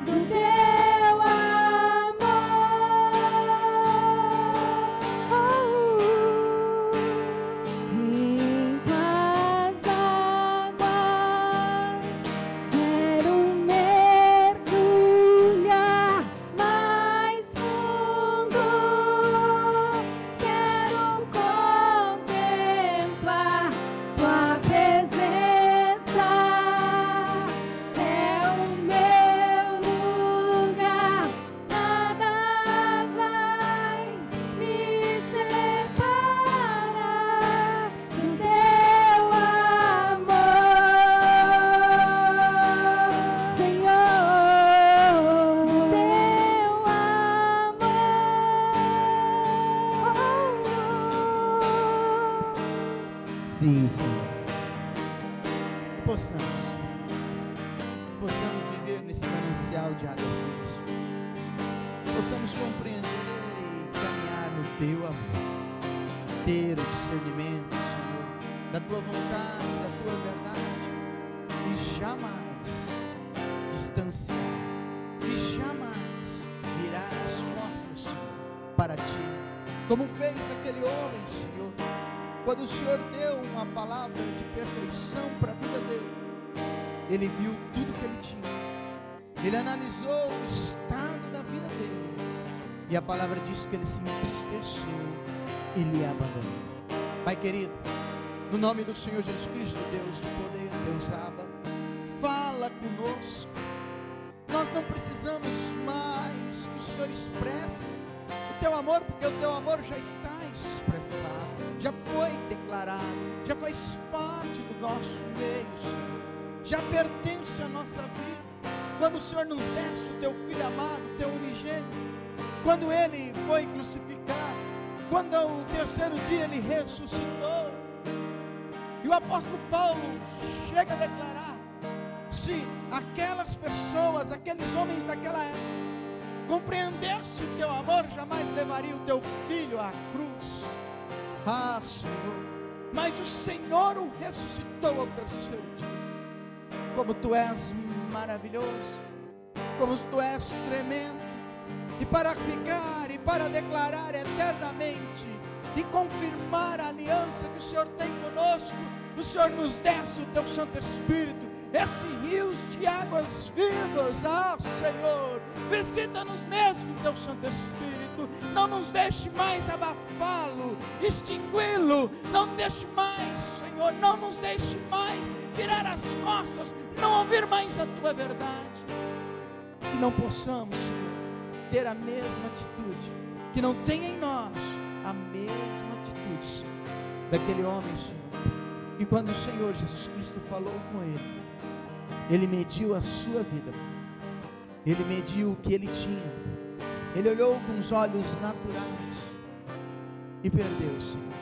do teu amor. Em tuas águas quero mergulhar mais fundo, quero contemplar tua presença, é o meu lugar, nada vai me separar do teu amor, Senhor, do teu amor. Sim, Senhor. Que possamos viver nesse manancial de águas vivas. Possamos compreender e caminhar no teu amor. Ter o discernimento, Senhor, da tua vontade, da tua verdade. E jamais distanciar. E jamais virar as costas, Senhor, para ti. Como fez aquele homem, Senhor, quando o Senhor deu uma palavra de perfeição para a vida dele. Ele viu tudo que ele tinha. Ele analisou o estado da vida dele. E a palavra diz que ele se entristeceu e lhe abandonou. Pai querido, no nome do Senhor Jesus Cristo, Deus de poder, Deus Abba, fala conosco. Nós não precisamos mais que o Senhor expresse o teu amor, porque o teu amor já está expressado, já foi declarado, já faz parte do nosso meio, Senhor, já pertence à nossa vida. Quando o Senhor nos deste o teu Filho amado, o teu unigênito, quando Ele foi crucificado, quando ao terceiro dia Ele ressuscitou, e o apóstolo Paulo chega a declarar: se aquelas pessoas, aqueles homens daquela época compreendesse o teu amor, jamais levaria o teu filho à cruz. Ah, Senhor, mas o Senhor o ressuscitou ao terceiro dia. Como tu és maravilhoso, como tu és tremendo, e para ficar e para declarar eternamente e confirmar a aliança que o Senhor tem conosco, o Senhor nos desce o teu Santo Espírito, esses rios de águas vivas. Ah, Senhor, visita-nos mesmo com teu Santo Espírito, não nos deixe mais abafá-lo, extingui-lo, não deixe mais, Senhor, não nos deixe mais virar as costas, não ouvir mais a tua verdade, que não possamos, Senhor, ter a mesma atitude, que não tenha em nós a mesma atitude, Senhor, daquele homem, Senhor, que quando o Senhor Jesus Cristo falou com ele, ele mediu a sua vida, ele mediu o que ele tinha, ele olhou com os olhos naturais e perdeu, Senhor,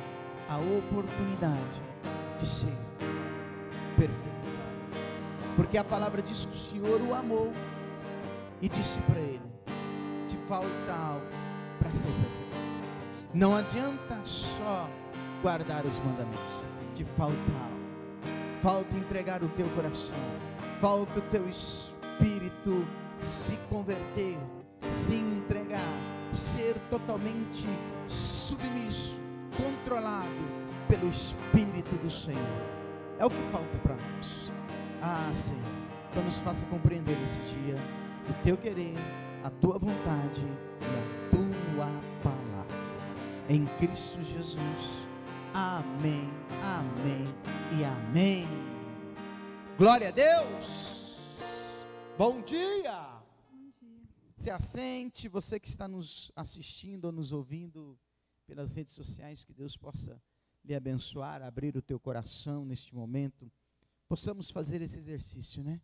a oportunidade de ser perfeito, porque a palavra diz que o Senhor o amou e disse para ele: te falta algo para ser perfeito. Não adianta só guardar os mandamentos, te falta algo. Falta entregar o teu coração, falta o teu espírito se converter, se entregar, ser totalmente submisso, controlado pelo Espírito do Senhor. É o que falta para nós. Ah, Senhor, então nos faça compreender esse dia o teu querer, a tua vontade e a tua palavra. Em Cristo Jesus. Amém, amém e amém. Glória a Deus. Bom dia. Bom dia. Se assente, você que está nos assistindo ou nos ouvindo pelas redes sociais, que Deus possa lhe abençoar, abrir o teu coração neste momento. Possamos fazer esse exercício, né?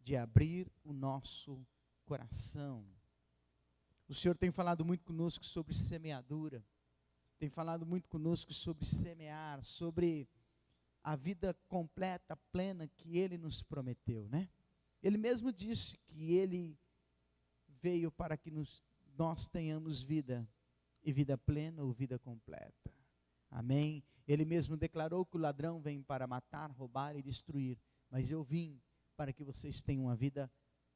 De abrir o nosso coração. O Senhor tem falado muito conosco sobre semeadura, tem falado muito conosco sobre semear, sobre a vida completa, plena que Ele nos prometeu, né? Ele mesmo disse que Ele veio para que nós tenhamos vida, e vida plena ou vida completa. Amém? Ele mesmo declarou que o ladrão vem para matar, roubar e destruir, mas eu vim para que vocês tenham uma vida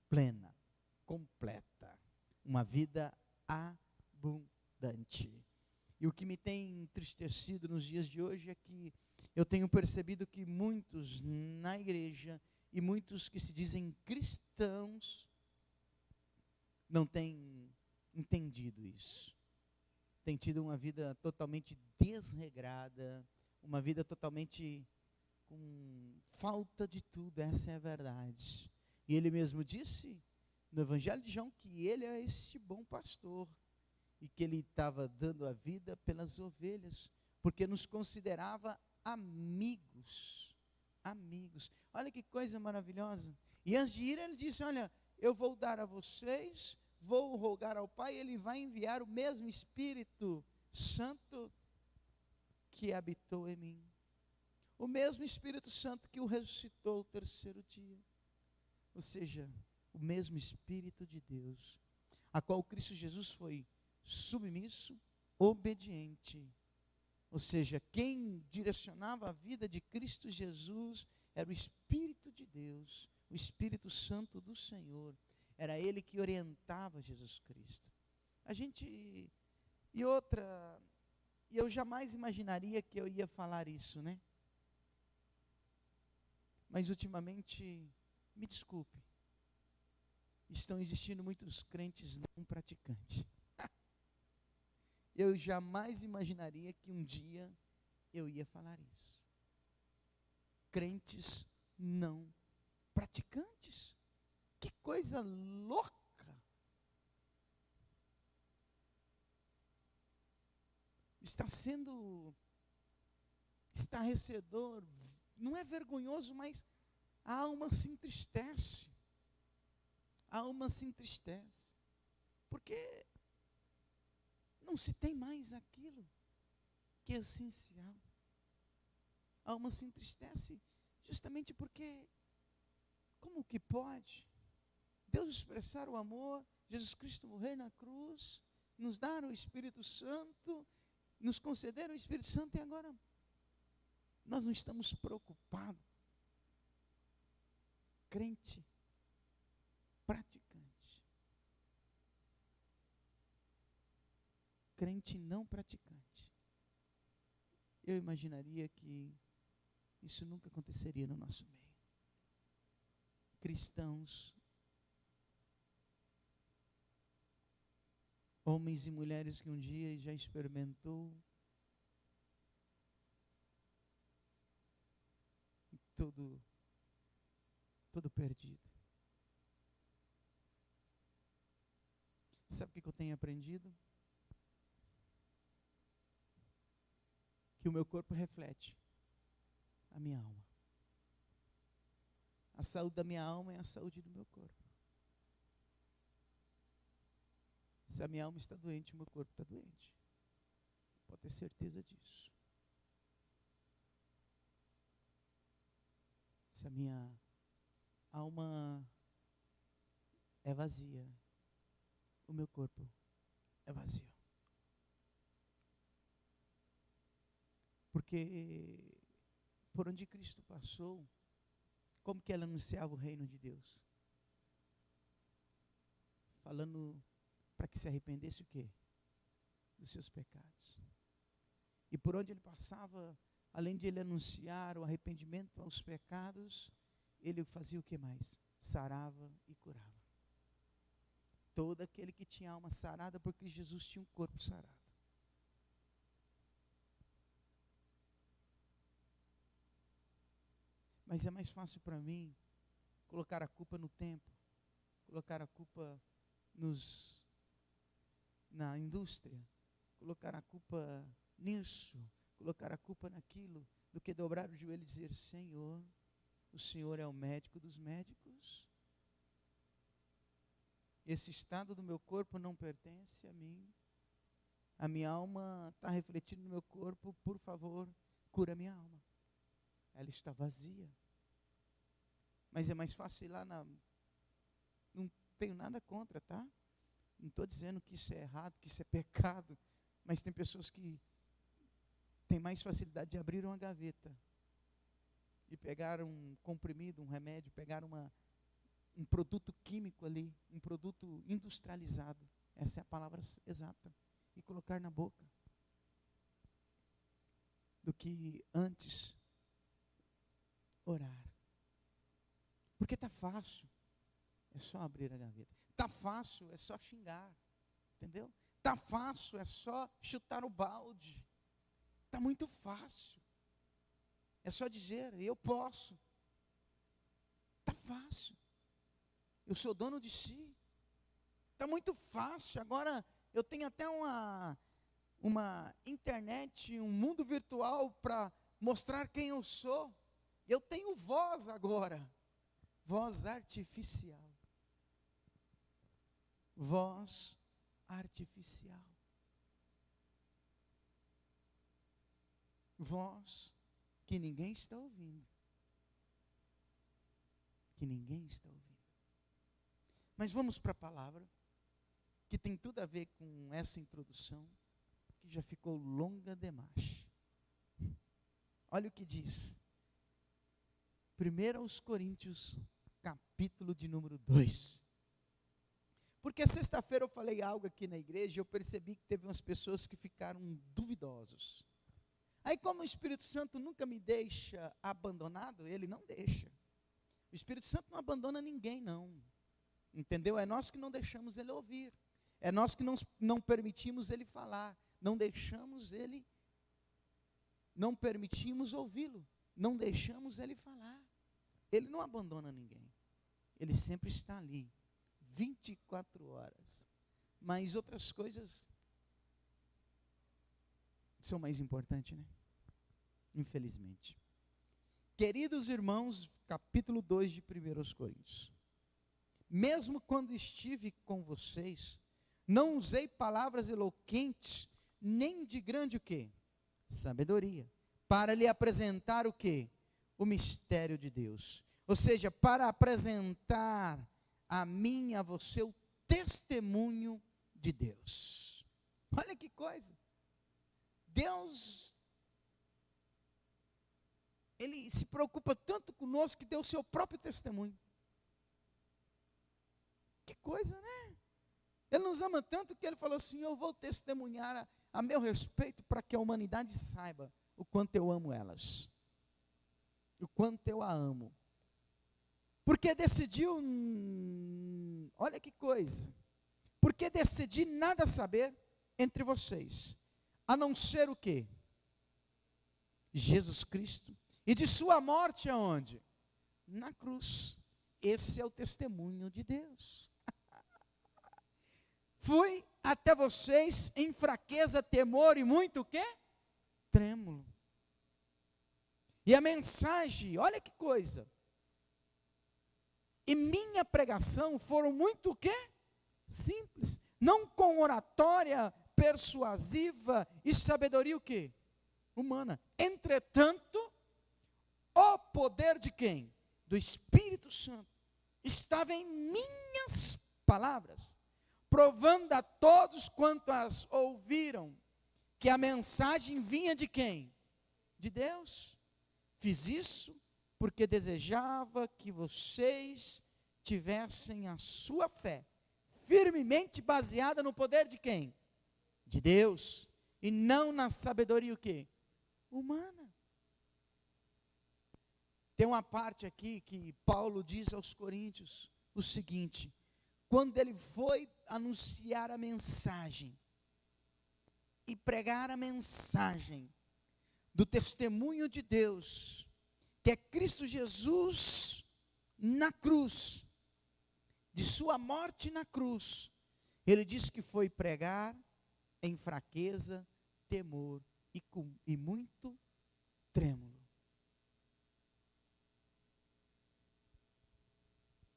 plena. completa, uma vida abundante. E o que me tem entristecido nos dias de hoje é que eu tenho percebido que muitos na igreja e muitos que se dizem cristãos não têm entendido isso. Tem tido uma vida totalmente desregrada, uma vida totalmente com falta de tudo, essa é a verdade. E ele mesmo disse no Evangelho de João que ele é esse bom pastor e que ele estava dando a vida pelas ovelhas, porque nos considerava amigos. Amigos. Olha que coisa maravilhosa. E antes de ir, ele disse: olha, eu vou dar a vocês, vou rogar ao Pai, ele vai enviar o mesmo Espírito Santo que habitou em mim. O mesmo Espírito Santo que o ressuscitou o terceiro dia. Ou seja, o mesmo Espírito de Deus, a qual Cristo Jesus foi submisso, obediente. Ou seja, quem direcionava a vida de Cristo Jesus era o Espírito de Deus, o Espírito Santo do Senhor. Era ele que orientava Jesus Cristo. E eu jamais imaginaria que eu ia falar isso, né? Mas ultimamente, me desculpe, estão existindo muitos crentes não praticantes. Eu jamais imaginaria que um dia eu ia falar isso. Crentes não praticantes. Que coisa louca! Está sendo estarrecedor, não é vergonhoso, mas a alma se entristece. A alma se entristece. Porque não se tem mais aquilo que é essencial. A alma se entristece justamente porque, como que pode Deus expressar o amor, Jesus Cristo morrer na cruz, nos dar o Espírito Santo, nos conceder o Espírito Santo, e agora nós não estamos preocupados? Crente praticante, crente não praticante, eu imaginaria que isso nunca aconteceria no nosso meio. Cristãos, homens e mulheres que um dia já experimentou todo perdido. Sabe o que eu tenho aprendido? Que o meu corpo reflete a minha alma. A saúde da minha alma é a saúde do meu corpo. Se a minha alma está doente, o meu corpo está doente. Pode ter certeza disso. Se a minha alma é vazia, o meu corpo é vazio. Porque por onde Cristo passou, como que ela anunciava o reino de Deus? Falando para que se arrependesse o quê? Dos seus pecados. E por onde ele passava, além de ele anunciar o arrependimento aos pecados, ele fazia o que mais? Sarava e curava. Todo aquele que tinha alma sarada, porque Jesus tinha um corpo sarado. Mas é mais fácil para mim colocar a culpa no tempo, colocar a culpa na indústria, colocar a culpa nisso, colocar a culpa naquilo, do que dobrar o joelho e dizer: Senhor, o Senhor é o médico dos médicos. Esse estado do meu corpo não pertence a mim. A minha alma está refletindo no meu corpo. Por favor, cura minha alma. Ela está vazia. Mas é mais fácil ir lá não tenho nada contra, tá? Não estou dizendo que isso é errado, que isso é pecado. Mas tem pessoas que têm mais facilidade de abrir uma gaveta e pegar um comprimido, um remédio, pegar um produto químico ali, um produto industrializado, essa é a palavra exata, e colocar na boca, do que antes orar. Porque está fácil, é só abrir a gaveta. Está fácil, é só xingar, entendeu? Está fácil, é só chutar o balde. Está muito fácil. É só dizer, eu posso. Está fácil. Eu sou dono de si. Está muito fácil. Agora eu tenho até uma internet, um mundo virtual para mostrar quem eu sou. Eu tenho voz agora. Voz artificial. Voz artificial. Voz que ninguém está ouvindo. Que ninguém está ouvindo. Mas vamos para a palavra, que tem tudo a ver com essa introdução, que já ficou longa demais. Olha o que diz. 1 Coríntios, capítulo de número 2. Porque sexta-feira eu falei algo aqui na igreja e eu percebi que teve umas pessoas que ficaram duvidosos. Aí, como o Espírito Santo nunca me deixa abandonado, ele não deixa. O Espírito Santo não abandona ninguém, não. Entendeu? É nós que não deixamos ele ouvir. É nós que não permitimos ele falar. Não deixamos ele, não permitimos ouvi-lo. Não deixamos ele falar. Ele não abandona ninguém. Ele sempre está ali, 24 horas. Mas outras coisas são mais importantes, né? Infelizmente. Queridos irmãos, capítulo 2 de 1 Coríntios. Mesmo quando estive com vocês, não usei palavras eloquentes, nem de grande o quê? Sabedoria. Para lhe apresentar o quê? O mistério de Deus. Ou seja, para apresentar a mim e a você o testemunho de Deus. Olha que coisa. Deus, Ele se preocupa tanto conosco que deu o seu próprio testemunho. Que coisa, né? Ele nos ama tanto que Ele falou assim, eu vou testemunhar a meu respeito para que a humanidade saiba o quanto eu amo elas. O quanto eu a amo. Porque decidiu, olha que coisa, porque decidi nada saber entre vocês, a não ser o quê? Jesus Cristo, e de sua morte aonde? Na cruz. Esse é o testemunho de Deus. Fui até vocês em fraqueza, temor e muito o quê? Trêmulo. E a mensagem, olha que coisa, e minha pregação foram muito o quê? Simples, não com oratória persuasiva e sabedoria o quê? Humana. Entretanto, o poder de quem? Do Espírito Santo estava em minhas palavras, provando a todos quanto as ouviram, que a mensagem vinha de quem? De Deus. Fiz isso porque desejava que vocês tivessem a sua fé firmemente baseada no poder de quem? De Deus, e não na sabedoria o quê? Humana. Tem uma parte aqui que Paulo diz aos Coríntios o seguinte, quando ele foi anunciar a mensagem e pregar a mensagem do testemunho de Deus, que é Cristo Jesus na cruz, de sua morte na cruz, ele diz que foi pregar em fraqueza, temor e muito trêmulo.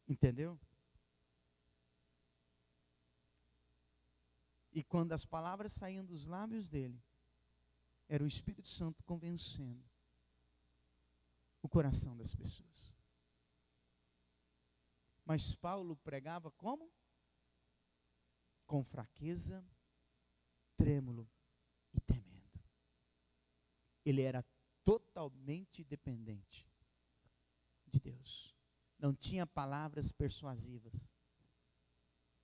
Entendeu? E quando as palavras saíam dos lábios dele, era o Espírito Santo convencendo o coração das pessoas. Mas Paulo pregava como? Com fraqueza, trêmulo e temendo. Ele era totalmente dependente de Deus. não tinha palavras persuasivas,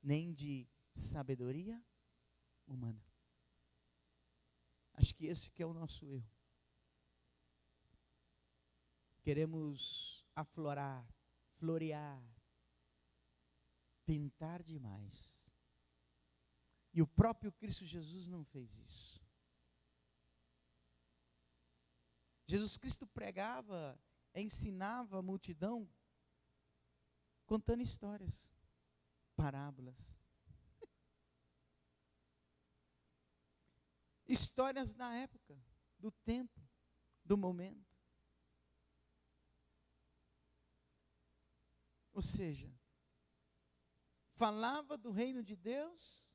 nem de sabedoria humana. Acho que esse que é o nosso erro. Queremos aflorar, florear, pintar demais. E o próprio Cristo Jesus não fez isso. Jesus Cristo pregava, ensinava a multidão, contando histórias, parábolas. Histórias da época, do tempo, do momento. Ou seja, falava do reino de Deus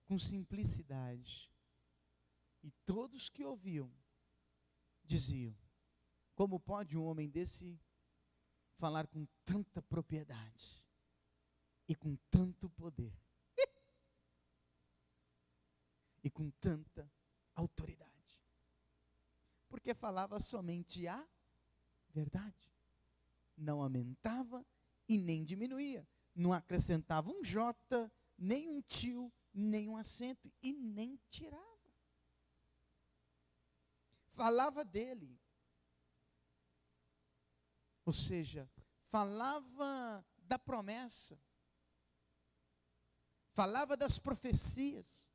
com simplicidade. E todos que ouviam diziam: como pode um homem desse falar com tanta propriedade e com tanto poder e com tanta autoridade? Porque falava somente a verdade, não aumentava e nem diminuía, não acrescentava um jota, nem um tio, nem um acento e nem tirava. Falava dele, ou seja, falava da promessa, falava das profecias,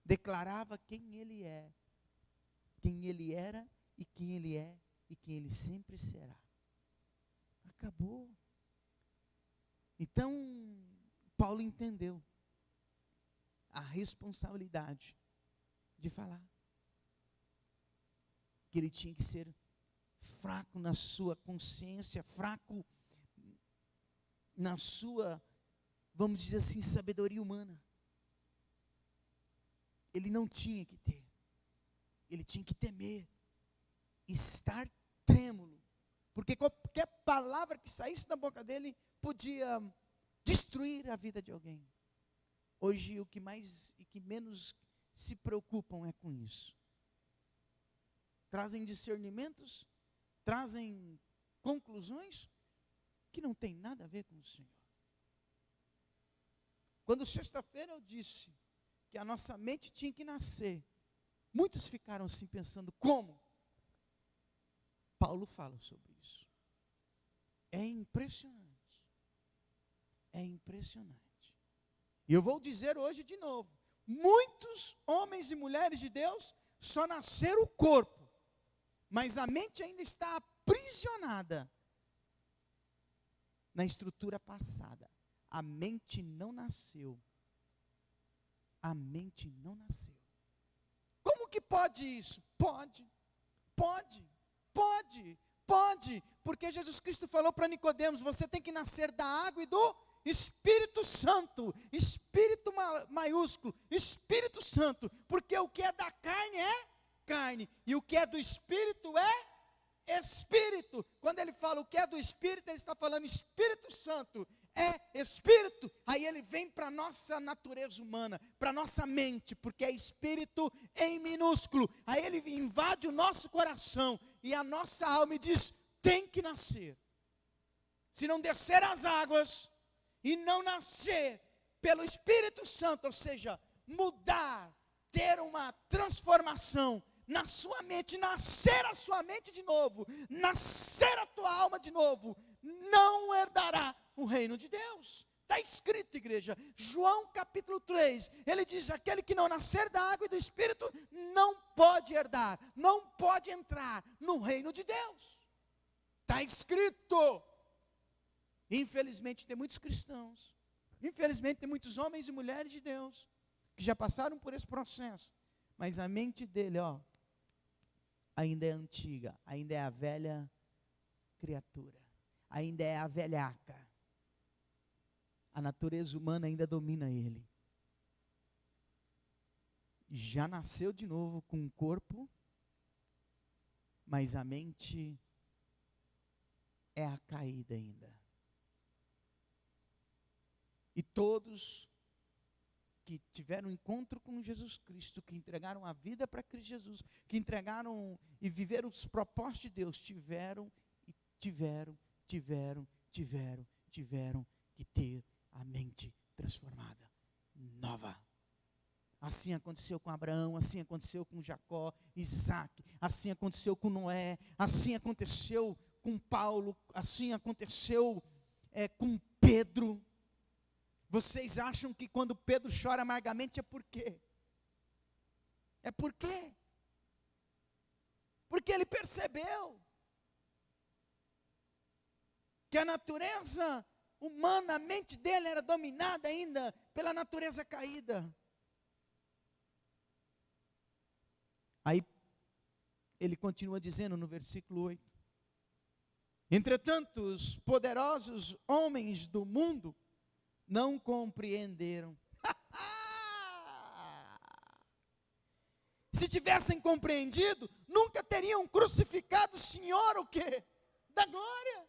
declarava quem ele é, quem ele era e quem ele é e quem ele sempre será. Acabou. Então, Paulo entendeu a responsabilidade de falar, que ele tinha que ser fraco na sua consciência, fraco na sua, vamos dizer assim, sabedoria humana. Ele não tinha que ter, ele tinha que temer, estar trêmulo, porque qualquer palavra que saísse da boca dele podia destruir a vida de alguém. Hoje o que mais e que menos se preocupam é com isso. Trazem discernimentos, trazem conclusões que não tem nada a ver com o Senhor. Quando sexta-feira eu disse que a nossa mente tinha que nascer, muitos ficaram assim pensando: como? Paulo fala sobre isso. É impressionante. É impressionante. E eu vou dizer hoje de novo: muitos homens e mulheres de Deus só nasceram o corpo, mas a mente ainda está aprisionada na estrutura passada. A mente não nasceu. A mente não nasceu. Como que pode isso? Pode, porque Jesus Cristo falou para Nicodemos: você tem que nascer da água e do Espírito Santo, Espírito maiúsculo, Espírito Santo, porque o que é da carne é carne, e o que é do Espírito é Espírito. Quando ele fala o que é do Espírito, ele está falando Espírito Santo, é Espírito. Aí ele vem para a nossa natureza humana, para a nossa mente, porque é Espírito em minúsculo. Aí ele invade o nosso coração, e a nossa alma e diz: tem que nascer. Se não descer as águas e não nascer pelo Espírito Santo, ou seja, mudar, ter uma transformação na sua mente, nascer a sua mente de novo, nascer a tua alma de novo, não herdará o reino de Deus. Está escrito, igreja, João capítulo 3, ele diz: aquele que não nascer da água e do Espírito não pode herdar, não pode entrar no reino de Deus. Está escrito. Infelizmente tem muitos cristãos, infelizmente tem muitos homens e mulheres de Deus que já passaram por esse processo, mas a mente dele, ainda é antiga, ainda é a velha criatura, ainda é a velhaca. A natureza humana ainda domina ele. Já nasceu de novo com um corpo, mas a mente é a caída ainda. E todos que tiveram um encontro com Jesus Cristo, que entregaram a vida para Cristo Jesus, que entregaram e viveram os propósitos de Deus, tiveram que ter a mente transformada, nova. Assim aconteceu com Abraão, assim aconteceu com Jacó, Isaac, assim aconteceu com Noé, assim aconteceu com Paulo, assim aconteceu com Pedro. Vocês acham que quando Pedro chora amargamente é por quê? É por quê? Porque ele percebeu que a natureza humana, a mente dele era dominada ainda pela natureza caída. Aí ele continua dizendo no versículo 8: entretanto, os poderosos homens do mundo não compreenderam. Se tivessem compreendido, nunca teriam crucificado o Senhor, o quê? Da glória.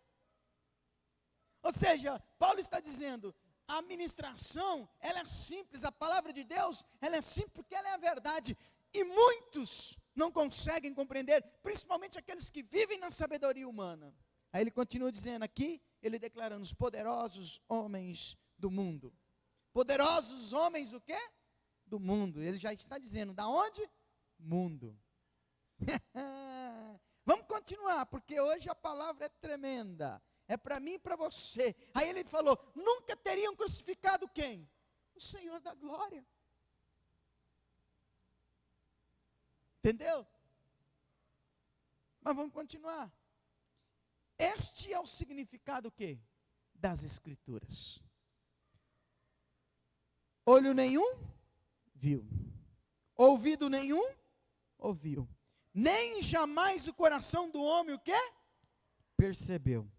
Ou seja, Paulo está dizendo, a ministração, ela é simples, a palavra de Deus, ela é simples porque ela é a verdade. E muitos não conseguem compreender, principalmente aqueles que vivem na sabedoria humana. Aí ele continua dizendo aqui, ele declarando, os poderosos homens do mundo. Poderosos homens o quê? Do mundo. Ele já está dizendo, da onde? Mundo. Vamos continuar, porque hoje a palavra é tremenda. É para mim e para você. Aí ele falou, nunca teriam crucificado quem? O Senhor da glória. Entendeu? Mas vamos continuar. Este é o significado o quê? Das Escrituras. Olho nenhum viu, ouvido nenhum ouviu, nem jamais o coração do homem o quê? Percebeu.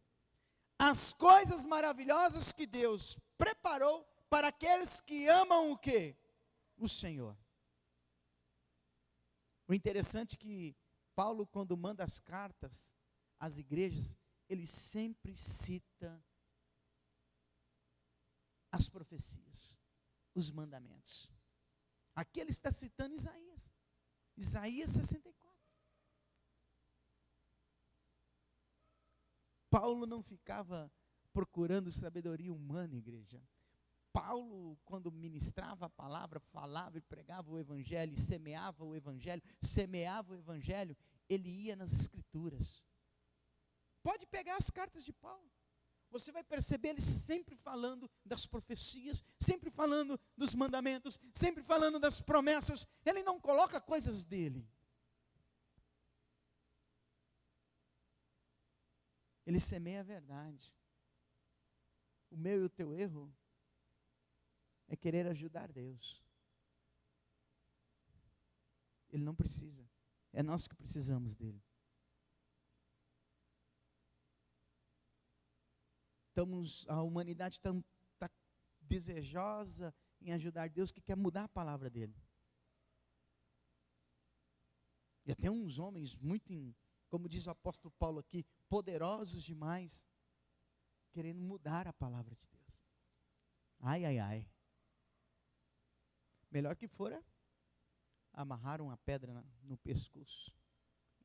As coisas maravilhosas que Deus preparou para aqueles que amam o quê? O Senhor. O interessante é que Paulo, quando manda as cartas às igrejas, ele sempre cita as profecias, os mandamentos. Aqui ele está citando Isaías 64. Paulo não ficava procurando sabedoria humana, igreja. Paulo, quando ministrava a palavra, falava e pregava o evangelho, e semeava o evangelho, ele ia nas Escrituras. Pode pegar as cartas de Paulo. Você vai perceber ele sempre falando das profecias, sempre falando dos mandamentos, sempre falando das promessas. Ele não coloca coisas dele. Ele semeia a verdade. O meu e o teu erro é querer ajudar Deus. Ele não precisa. É nós que precisamos dele. A humanidade está desejosa em ajudar Deus, que quer mudar a palavra dele. E até uns homens muito, como diz o apóstolo Paulo aqui, poderosos demais, querendo mudar a palavra de Deus. Ai, ai, ai. Melhor que fora amarrar uma pedra no pescoço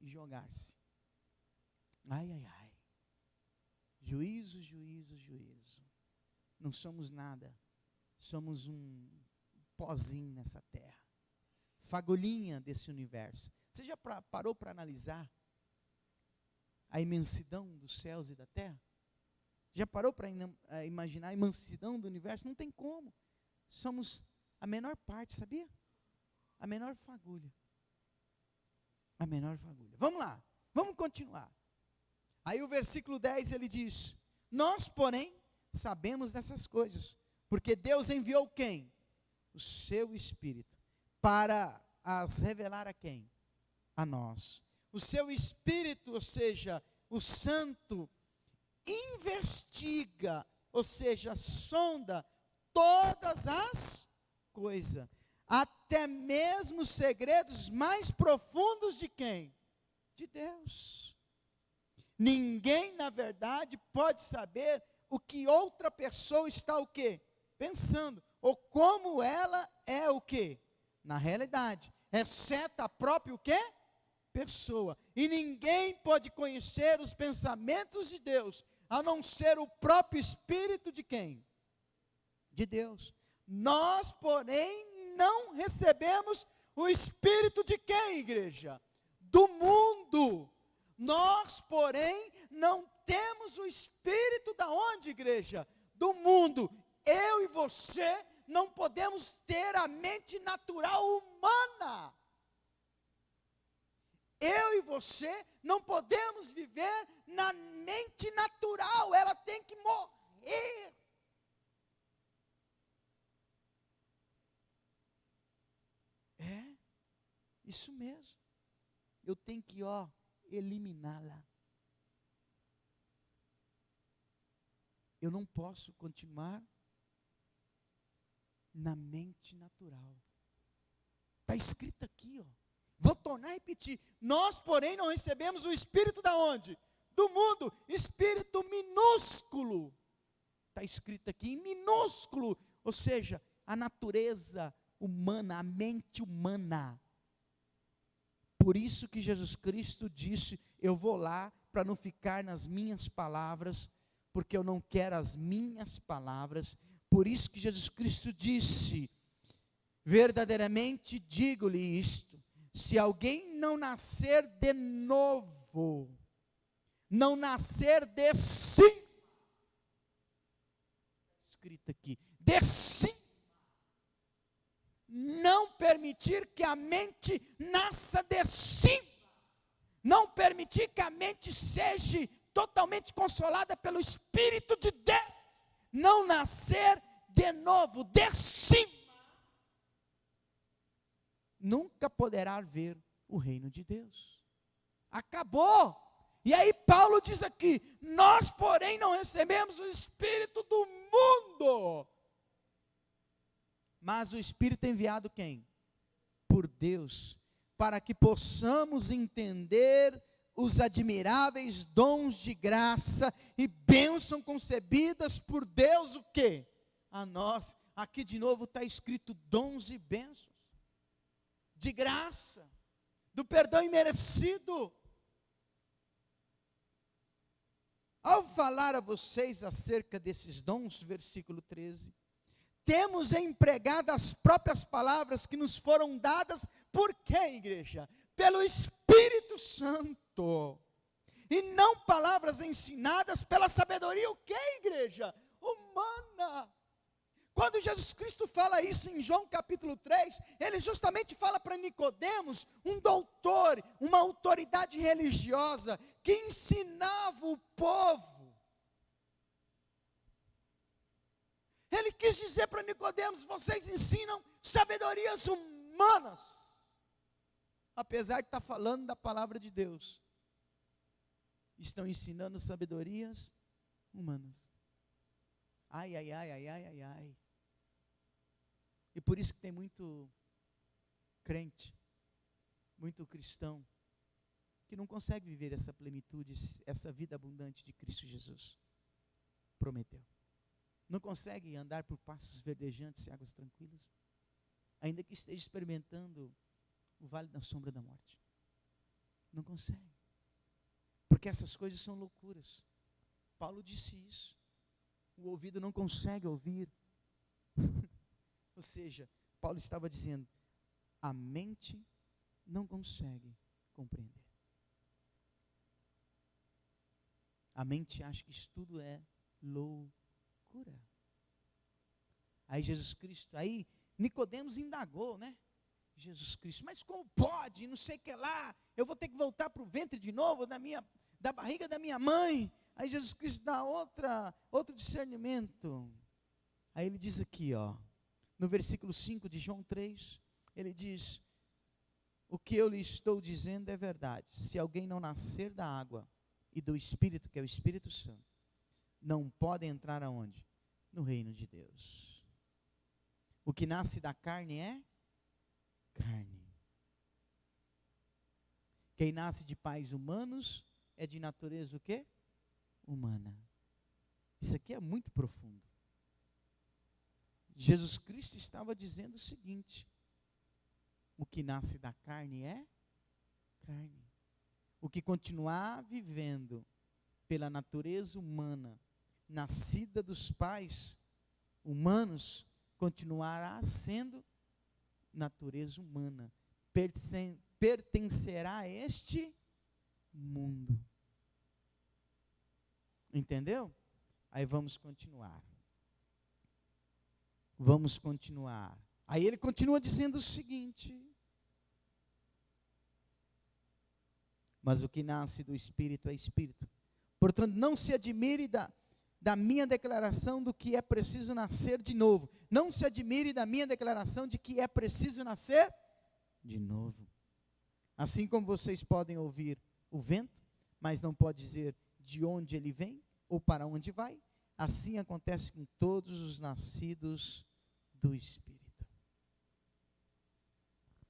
e jogar-se. Ai, ai, ai. Juízo, juízo, juízo. Não somos nada. Somos um pozinho nessa terra. Fagulhinha desse universo. Você já parou para analisar a imensidão dos céus e da terra? Já parou para imaginar a imensidão do universo? Não tem como. Somos a menor parte, sabia? A menor fagulha. A menor fagulha. Vamos lá. Vamos continuar. Aí o versículo 10 ele diz, nós porém sabemos dessas coisas, porque Deus enviou quem? O seu Espírito, para as revelar a quem? A nós. O seu Espírito, ou seja, o Santo, investiga, ou seja, sonda todas as coisas, até mesmo os segredos mais profundos de quem? De Deus. Ninguém, na verdade, pode saber o que outra pessoa está o quê? Pensando, ou como ela é o quê? Na realidade, exceto a própria o quê? Pessoa. E ninguém pode conhecer os pensamentos de Deus, a não ser o próprio Espírito de quem? De Deus. Nós, porém, não recebemos o Espírito de quem, igreja? Do mundo. Nós, porém, não temos o Espírito da onde, igreja? Do mundo. Eu e você não podemos ter a mente natural humana. Eu e você não podemos viver na mente natural, ela tem que morrer. É, isso mesmo. Eu tenho que, eliminá-la. Eu não posso continuar na mente natural. Está escrito aqui, Vou tornar a repetir. Nós, porém, não recebemos o Espírito da onde? Do mundo. Espírito minúsculo. Está escrito aqui em minúsculo. Ou seja, a natureza humana, a mente humana. Por isso que Jesus Cristo disse, eu vou lá para não ficar nas minhas palavras, porque eu não quero as minhas palavras. Por isso que Jesus Cristo disse, verdadeiramente digo-lhe isto, se alguém não nascer de novo, não nascer de cima, escrito aqui, de cima, não permitir que a mente nasça de cima, não permitir que a mente seja totalmente consolada pelo Espírito de Deus, não nascer de novo, de cima, nunca poderá ver o reino de Deus. Acabou. E aí Paulo diz aqui, nós porém não recebemos o Espírito do mundo, mas o Espírito é enviado quem? Por Deus, para que possamos entender os admiráveis dons de graça e bênção concebidas por Deus, o quê? A nós. Aqui de novo está escrito dons e bênçãos, de graça, do perdão imerecido. Ao falar a vocês acerca desses dons, versículo 13, temos empregado as próprias palavras que nos foram dadas por quem, igreja? Pelo Espírito Santo, e não palavras ensinadas pela sabedoria, o que, igreja? Humana. Quando Jesus Cristo fala isso em João capítulo 3, ele justamente fala para Nicodemos, um doutor, uma autoridade religiosa, que ensinava o povo. Ele quis dizer para Nicodemos, vocês ensinam sabedorias humanas, apesar de estar falando da palavra de Deus, estão ensinando sabedorias humanas. Ai, ai, ai, ai, ai, ai, ai. E por isso que tem muito crente, muito cristão, que não consegue viver essa plenitude, essa vida abundante de Cristo Jesus prometeu. Não consegue andar por passos verdejantes e águas tranquilas, ainda que esteja experimentando o vale da sombra da morte. Não consegue, porque essas coisas são loucuras. Paulo disse isso. O ouvido não consegue ouvir. Ou seja, Paulo estava dizendo, a mente não consegue compreender. A mente acha que isso tudo é loucura. Aí Jesus Cristo, aí Nicodemos indagou, né? Jesus Cristo, mas como pode, não sei o que lá, eu vou ter que voltar para o ventre de novo, da barriga da minha mãe. Aí Jesus Cristo dá outro discernimento. Aí ele diz aqui, no versículo 5 de João 3, ele diz, o que eu lhe estou dizendo é verdade, se alguém não nascer da água e do Espírito, que é o Espírito Santo, não pode entrar aonde? No reino de Deus. O que nasce da carne é carne. Quem nasce de pais humanos é de natureza o quê? Humana. Isso aqui é muito profundo. Jesus Cristo estava dizendo o seguinte: o que nasce da carne é carne. O que continuar vivendo pela natureza humana, nascida dos pais humanos, continuará sendo natureza humana, pertencerá a este mundo. Entendeu? Aí vamos continuar. Vamos continuar. Aí ele continua dizendo o seguinte: mas o que nasce do Espírito é Espírito. Portanto, não se admire da minha declaração do que é preciso nascer de novo. Não se admire da minha declaração de que é preciso nascer de novo. Assim como vocês podem ouvir o vento, mas não pode dizer de onde ele vem ou para onde vai, assim acontece com todos os nascidos do Espírito.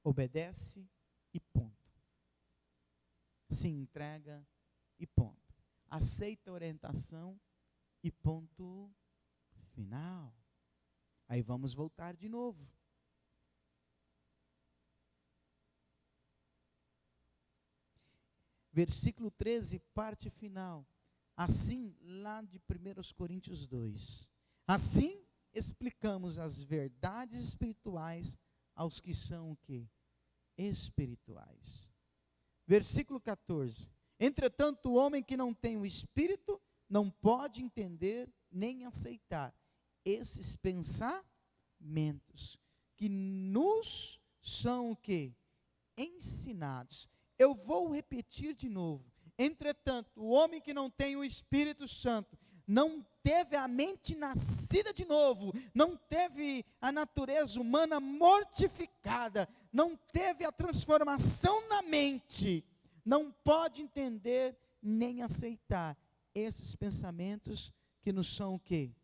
Obedece e ponto. Se entrega e ponto. Aceita a orientação e ponto final. Aí vamos voltar de novo. Versículo 13, parte final. Assim, lá de 1 Coríntios 2. Assim, explicamos as verdades espirituais aos que são o quê? Espirituais. Versículo 14. Entretanto, o homem que não tem o Espírito não pode entender nem aceitar esses pensamentos que nos são o quê? Ensinados. Eu vou repetir de novo. Entretanto, o homem que não tem o Espírito Santo não teve a mente nascida de novo, não teve a natureza humana mortificada, não teve a transformação na mente, não pode entender nem aceitar esses pensamentos que nos são o quê?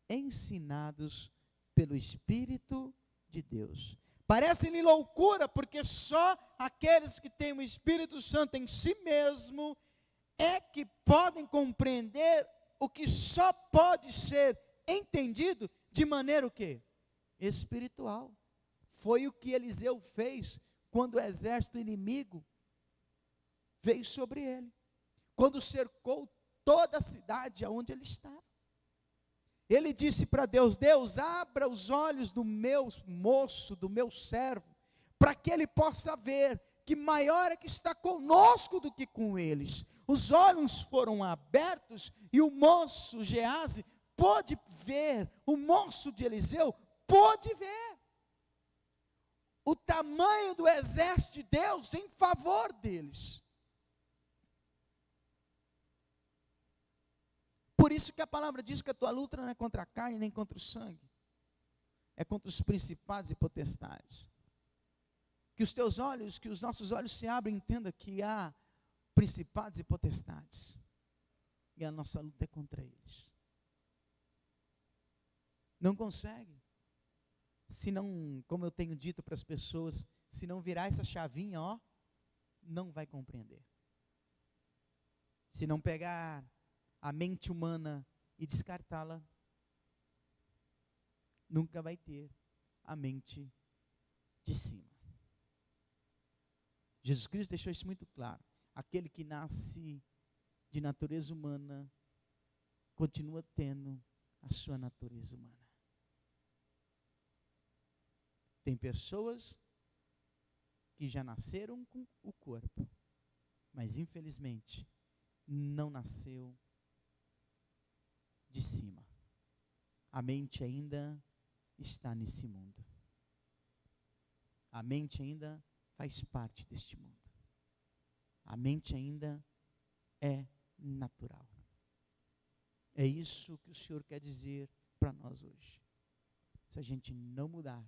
Ensinados pelo Espírito de Deus. Parece-lhe loucura, porque só aqueles que têm o Espírito Santo em si mesmo é que podem compreender o que só pode ser entendido de maneira o quê? Espiritual. Foi o que Eliseu fez quando o exército inimigo veio sobre ele, quando cercou toda a cidade aonde ele estava. Ele disse para Deus: Deus, abra os olhos do meu moço, do meu servo, para que ele possa ver que maior é que está conosco do que com eles. Os olhos foram abertos e o moço Geazi pôde ver, o moço de Eliseu pôde ver o tamanho do exército de Deus em favor deles. Por isso que a palavra diz que a tua luta não é contra a carne nem contra o sangue, é contra os principados e potestades. Que os teus olhos, que os nossos olhos se abrem e entenda que há principados e potestades, e a nossa luta é contra eles. Não consegue, se não, como eu tenho dito para as pessoas, se não virar essa chavinha, ó, não vai compreender. Se não pegar a mente humana e descartá-la, nunca vai ter a mente de cima. Jesus Cristo deixou isso muito claro. Aquele que nasce de natureza humana continua tendo a sua natureza humana. Tem pessoas que já nasceram com o corpo, mas infelizmente não nasceu de cima. A mente ainda está nesse mundo. A mente ainda faz parte deste mundo. A mente ainda é natural. É isso que o Senhor quer dizer para nós hoje. Se a gente não mudar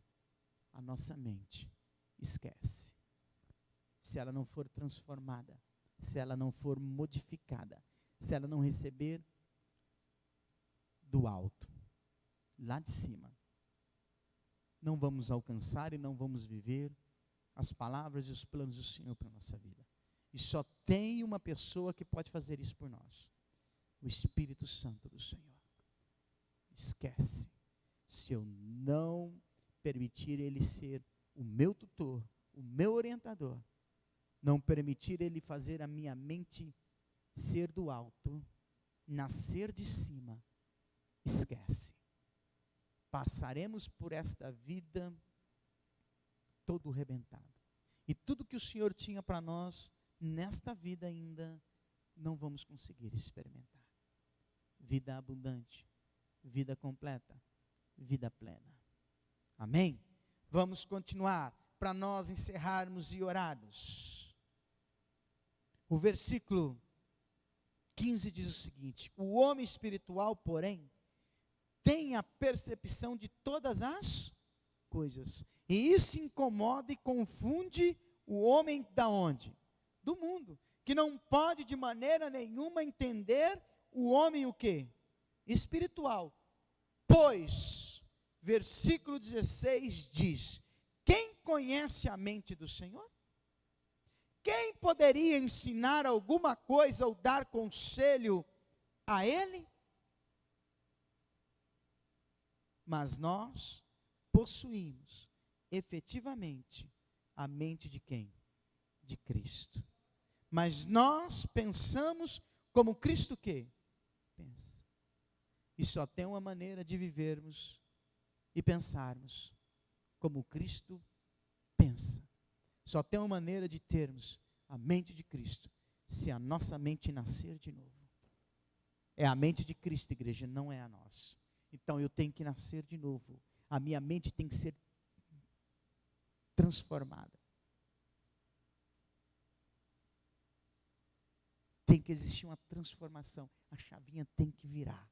a nossa mente, esquece. Se ela não for transformada, se ela não for modificada, se ela não receber do alto, lá de cima, não vamos alcançar e não vamos viver as palavras e os planos do Senhor para a nossa vida. E só tem uma pessoa que pode fazer isso por nós: o Espírito Santo do Senhor. Esquece. Se eu não permitir Ele ser o meu tutor, o meu orientador, não permitir Ele fazer a minha mente ser do alto, nascer de cima, esquece. Passaremos por esta vida todo rebentado. E tudo que o Senhor tinha para nós, nesta vida ainda, não vamos conseguir experimentar. Vida abundante, vida completa, vida plena. Amém? Vamos continuar, para nós encerrarmos e orarmos. O versículo 15 diz o seguinte: o homem espiritual, porém, tem a percepção de todas as coisas. E isso incomoda e confunde o homem da onde? Do mundo. Que não pode de maneira nenhuma entender o homem o quê? Espiritual. Pois, versículo 16 diz: quem conhece a mente do Senhor? Quem poderia ensinar alguma coisa ou dar conselho a Ele? Mas nós possuímos efetivamente a mente de quem? De Cristo. Mas nós pensamos como Cristo quê? Pensa. E só tem uma maneira de vivermos e pensarmos como Cristo pensa. Só tem uma maneira de termos a mente de Cristo, se a nossa mente nascer de novo. É a mente de Cristo, igreja, não é a nossa. Então eu tenho que nascer de novo. A minha mente tem que ser transformada. Tem que existir uma transformação. A chavinha tem que virar.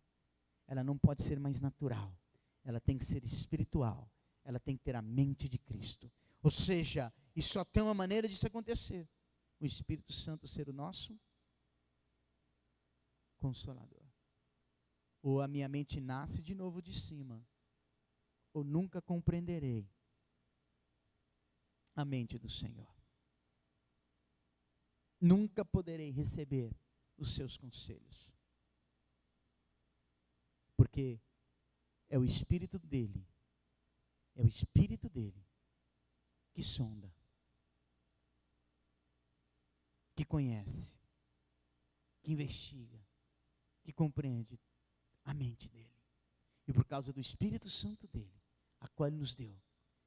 Ela não pode ser mais natural. Ela tem que ser espiritual. Ela tem que ter a mente de Cristo. Ou seja, e só tem uma maneira disso acontecer: o Espírito Santo ser o nosso Consolador. Ou a minha mente nasce de novo de cima, ou nunca compreenderei a mente do Senhor. Nunca poderei receber os seus conselhos. Porque é o Espírito dele, que sonda, que conhece, que investiga, que compreende a mente dele. E por causa do Espírito Santo dele, a qual ele nos deu,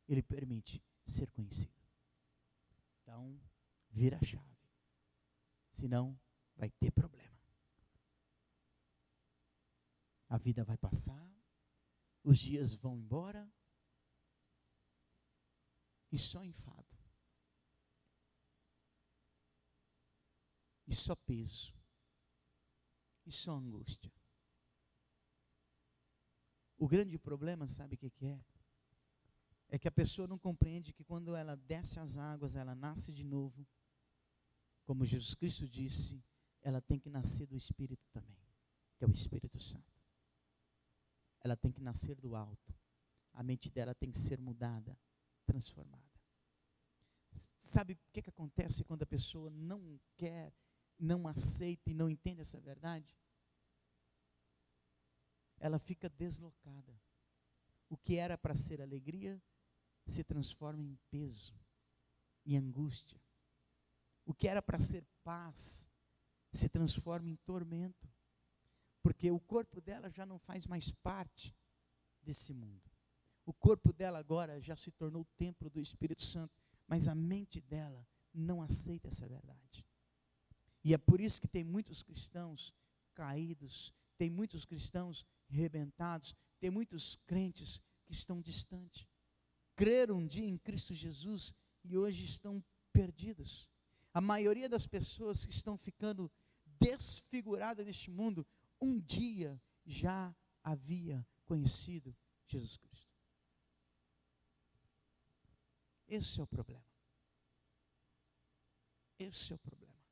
ele permite ser conhecido. Então, vira a chave. Senão, vai ter problema. A vida vai passar, os dias vão embora, e só enfado. E só peso. E só angústia. O grande problema, sabe o que é? É que a pessoa não compreende que quando ela desce as águas, ela nasce de novo. Como Jesus Cristo disse, ela tem que nascer do Espírito também, que é o Espírito Santo. Ela tem que nascer do alto. A mente dela tem que ser mudada, transformada. Sabe o que acontece quando a pessoa não quer, não aceita e não entende essa verdade? Ela fica deslocada. O que era para ser alegria se transforma em peso, em angústia. O que era para ser paz se transforma em tormento. Porque o corpo dela já não faz mais parte desse mundo. O corpo dela agora já se tornou o templo do Espírito Santo, mas a mente dela não aceita essa verdade. E é por isso que tem muitos cristãos caídos, tem muitos cristãos rebentados, tem muitos crentes que estão distantes. Creram um dia em Cristo Jesus e hoje estão perdidos. A maioria das pessoas que estão ficando desfiguradas neste mundo, um dia já havia conhecido Jesus Cristo. Esse é o problema. Esse é o problema.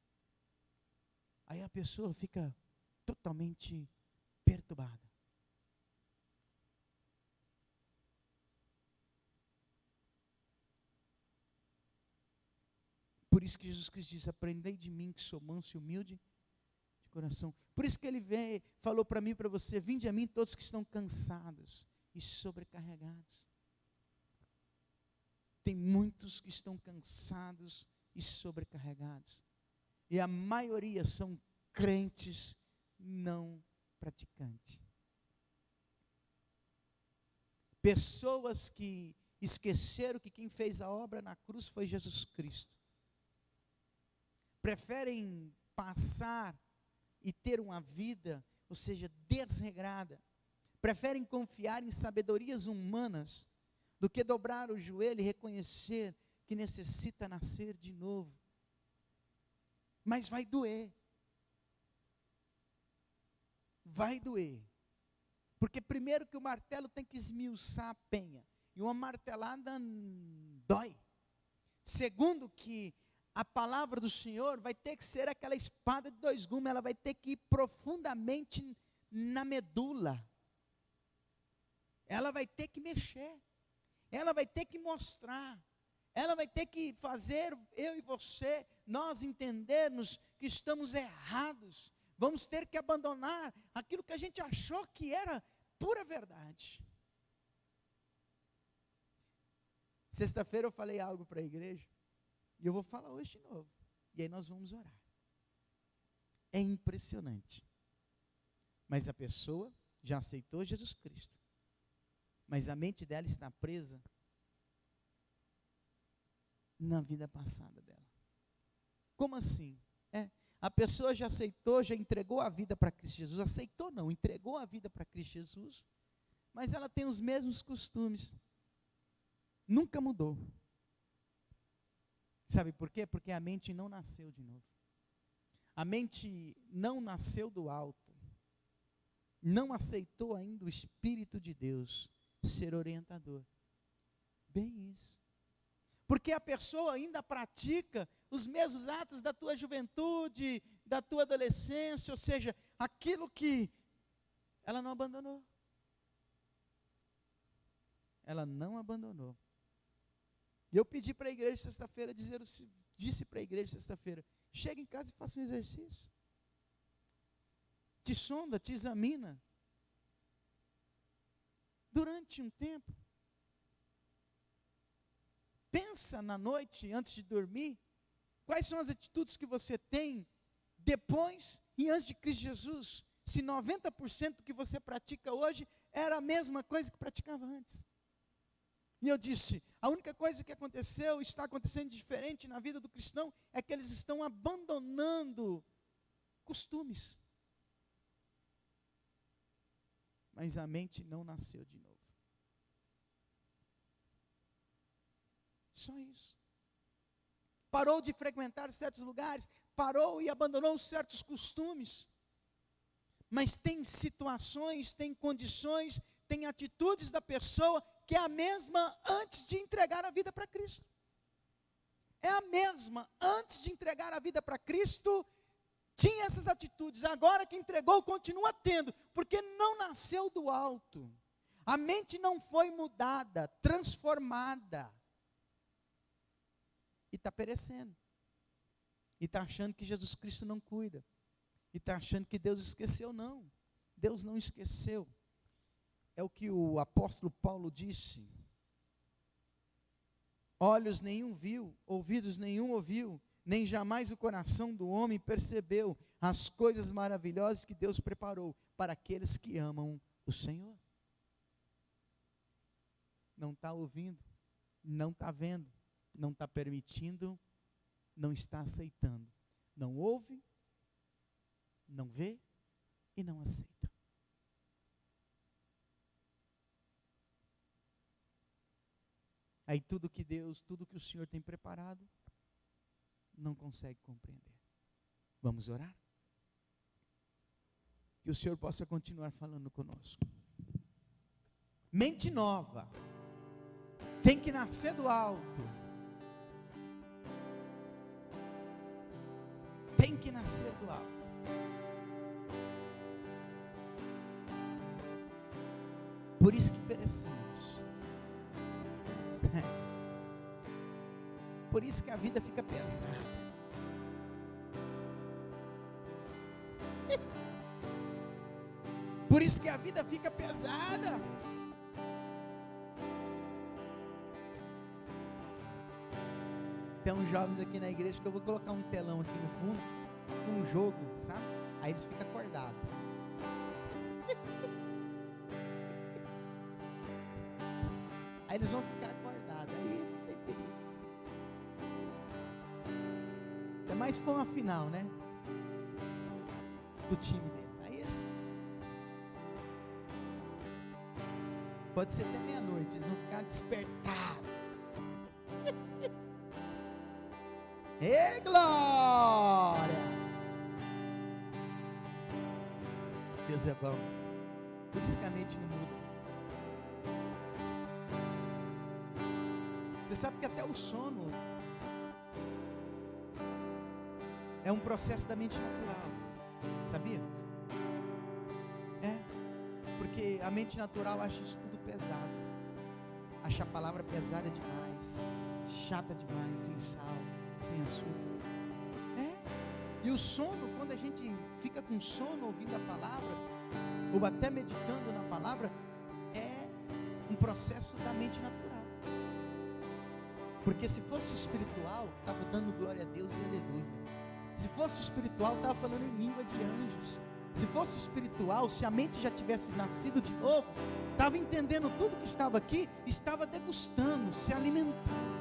Aí a pessoa fica totalmente perturbada. Por isso que Jesus Cristo disse: aprendei de mim que sou manso e humilde de coração. Por isso que ele falou para mim e para você: vinde a mim todos que estão cansados e sobrecarregados. tem muitos que estão cansados e sobrecarregados. E a maioria são crentes não praticantes. Pessoas que esqueceram que quem fez a obra na cruz foi Jesus Cristo. Preferem passar e ter uma vida, ou seja, desregrada. Preferem confiar em sabedorias humanas do que dobrar o joelho e reconhecer que necessita nascer de novo. Mas vai doer. Vai doer. Porque primeiro que o martelo tem que esmiuçar a penha. E uma martelada dói. Segundo que a palavra do Senhor vai ter que ser aquela espada de dois gumes. Ela vai ter que ir profundamente na medula. Ela vai ter que mexer. Ela vai ter que mostrar. Ela vai ter que fazer eu e você, nós entendermos que estamos errados. Vamos ter que abandonar aquilo que a gente achou que era pura verdade. Sexta-feira eu falei algo para a igreja, e eu vou falar hoje de novo. E aí nós vamos orar. É impressionante. Mas a pessoa já aceitou Jesus Cristo. Mas a mente dela está presa na vida passada dela. Como assim? A pessoa já aceitou, já entregou a vida para Cristo Jesus. Aceitou não, entregou a vida para Cristo Jesus. Mas ela tem os mesmos costumes. Nunca mudou. Sabe por quê? Porque a mente não nasceu de novo. A mente não nasceu do alto. Não aceitou ainda o Espírito de Deus ser orientador. Bem isso. Porque a pessoa ainda pratica os mesmos atos da tua juventude, da tua adolescência, ou seja, aquilo que ela não abandonou. Ela não abandonou. E eu pedi para a igreja sexta-feira, disse para a igreja sexta-feira, chega em casa e faça um exercício. Te sonda, te examina. Durante um tempo. Pensa na noite, antes de dormir, quais são as atitudes que você tem depois e antes de Cristo Jesus. Se 90% do que você pratica hoje era a mesma coisa que praticava antes. E eu disse, a única coisa que aconteceu, está acontecendo diferente na vida do cristão, é que eles estão abandonando costumes. Mas a mente não nasceu de novo. Só isso. Parou de frequentar certos lugares, parou e abandonou certos costumes. Mas tem situações, tem condições, tem atitudes da pessoa que é a mesma antes de entregar a vida para Cristo. É a mesma, antes de entregar a vida para Cristo, tinha essas atitudes. Agora que entregou, continua tendo, porque não nasceu do alto. A mente não foi mudada, transformada. E está perecendo. E está achando que Jesus Cristo não cuida. E está achando que Deus esqueceu. Não. Deus não esqueceu. É o que o apóstolo Paulo disse. Olhos nenhum viu, ouvidos nenhum ouviu, nem jamais o coração do homem percebeu as coisas maravilhosas que Deus preparou para aqueles que amam o Senhor. Não está ouvindo, não está vendo, não está permitindo, não está aceitando. Não ouve, não vê e não aceita. Aí tudo que Deus, tudo que o Senhor tem preparado, não consegue compreender. Vamos orar? Que o Senhor possa continuar falando conosco. Mente nova tem que nascer do alto. Tem que nascer do alto. Por isso que perecemos. Por isso que a vida fica pesada. Por isso que a vida fica pesada. Tem uns jovens aqui na igreja que eu vou colocar um telão aqui no fundo, com um jogo, sabe? Aí eles ficam acordados. Aí eles vão ficar acordados, aí não tem perigo. Ainda mais se for uma final, né? Do time deles. Aí eles... Pode ser até meia-noite, eles vão ficar despertados. Ê, glória! Deus é bom. Por isso que a mente não muda. Você sabe que até o sono é um processo da mente natural. Sabia? É. Porque a mente natural acha isso tudo pesado. Acha a palavra pesada demais, chata demais, sem sal, sem açúcar. É. E o sono, quando a gente fica com sono ouvindo a palavra, ou até meditando na palavra, é um processo da mente natural. Porque se fosse espiritual, estava dando glória a Deus e aleluia. Se fosse espiritual, estava falando em língua de anjos. Se fosse espiritual, se a mente já tivesse nascido de novo, estava entendendo tudo que estava aqui, estava degustando, se alimentando.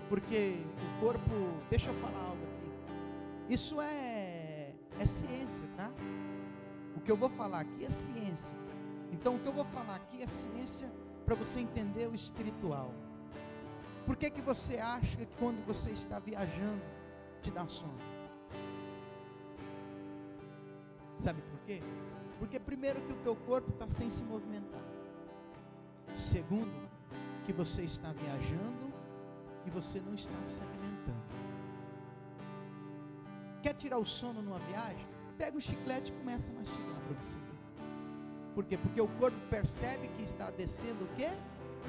Porque o corpo, deixa eu falar algo aqui. Isso é ciência, tá? O que eu vou falar aqui é ciência. Então o que eu vou falar aqui é ciência para você entender o espiritual. Por que que você acha que quando você está viajando te dá sono? Sabe por quê? Porque primeiro que o teu corpo está sem se movimentar. Segundo, que você está viajando e você não está se alimentando. Quer tirar o sono numa viagem? Pega o chiclete e começa a mastigar para você ver. Por quê? Porque o corpo percebe que está descendo o quê?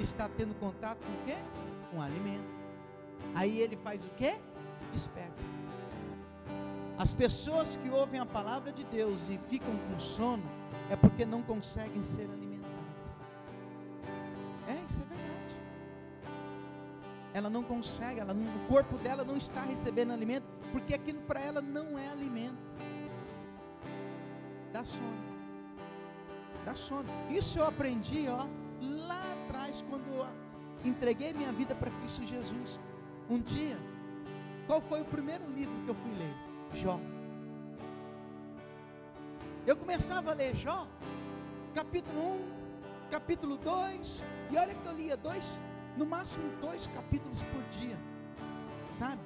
Está tendo contato com o quê? Com o alimento. Aí ele faz o quê? Desperta. As pessoas que ouvem a palavra de Deus e ficam com sono, é porque não conseguem ser alimentadas. Isso é verdade. Ela não consegue, o corpo dela não está recebendo alimento, porque aquilo para ela não é alimento. Dá sono. Dá sono. Isso eu aprendi, lá atrás, quando eu entreguei minha vida para Cristo Jesus. Um dia, qual foi o primeiro livro que eu fui ler? Jó. Eu começava a ler Jó, capítulo 1, capítulo 2, e olha que eu lia no máximo 2 capítulos por dia, sabe?